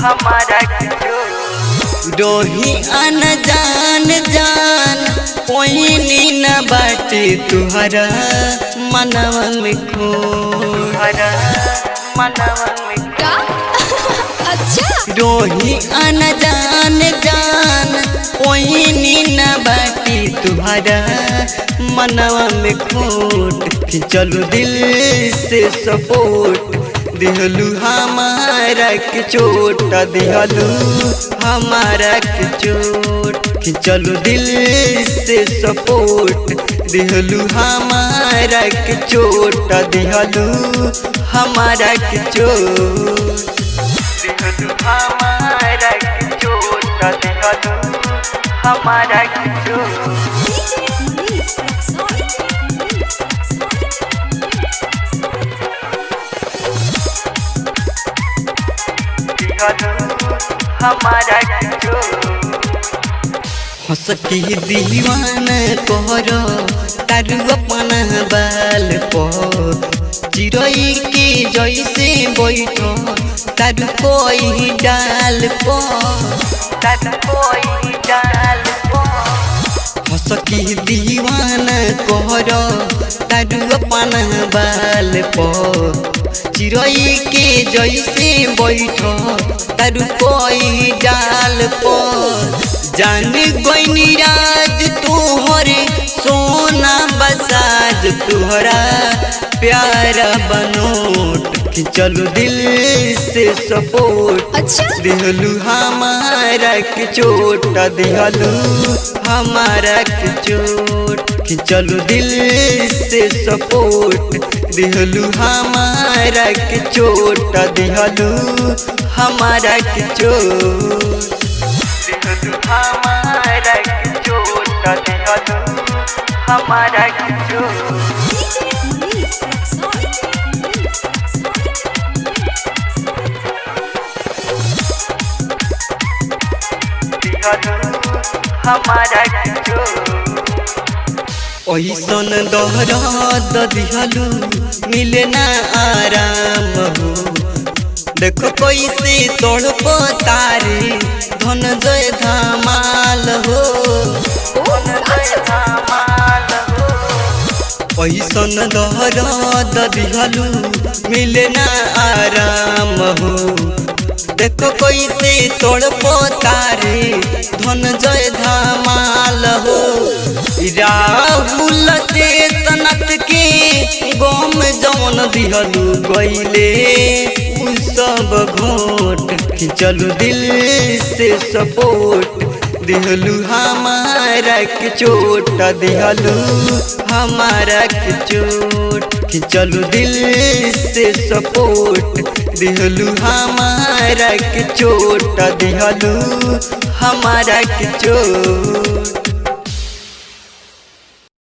हमारा रोही अनजान जान कोई न बाटे तुहरा मनवा में खो अच्छा रोही अनजान जान कोई न बाटे तुहरा मनवा में खोट चलो दिल से सपोर्ट दिहलू हमारा के चोट दिहलू हमारा के चोट चलो दिल से सपोर्ट दिहलू हमारा के चोट दिहलू हमारा के चोट दिहलू हमारा के चोट दिहलू हमारा के चोट हमारा हंसती दीवाना कोहरो तारू अपना बाल पर चिड़ै के जैसे बैठो तारू कोई डाल पर हंसती दीवाना कोहरो तारू अपना बाल पर चिड़ै के जैसे बैठो तारू कोई डाल पर जान गोइनी राज तुहरे सोना बसाज तुहरा प्यारा बनोट चलो दिल से सपोर्ट अच्छा दिहलू हमारा के चोट दिहलू हमारा के चोट चलो दिल से सपोर्ट दिहलू हमारा के चोट दिहलू हमारा के चोट दिहलू हमारा के चोट दिहलू हमारा के चोट हमारा ऐसन दहरद दिहलू मिले ना आराम हो देखो कैसे तड़प तारे धनंजय धमाल हो ऐसन दहरद दिहलू मिले ना आराम हो देखो कैसे तड़प तारे धनंजय धमाल हो राहुल से तनत के गम जौन दिहलू गईले उ सब घोट चलो दिल से सपोर्ट दिहलू हमारा के चोट दिहलू हमारा के चोट चलो दिल से सपोर्ट दिहलू हमारा के चोट दिहलू हमारा के चोट।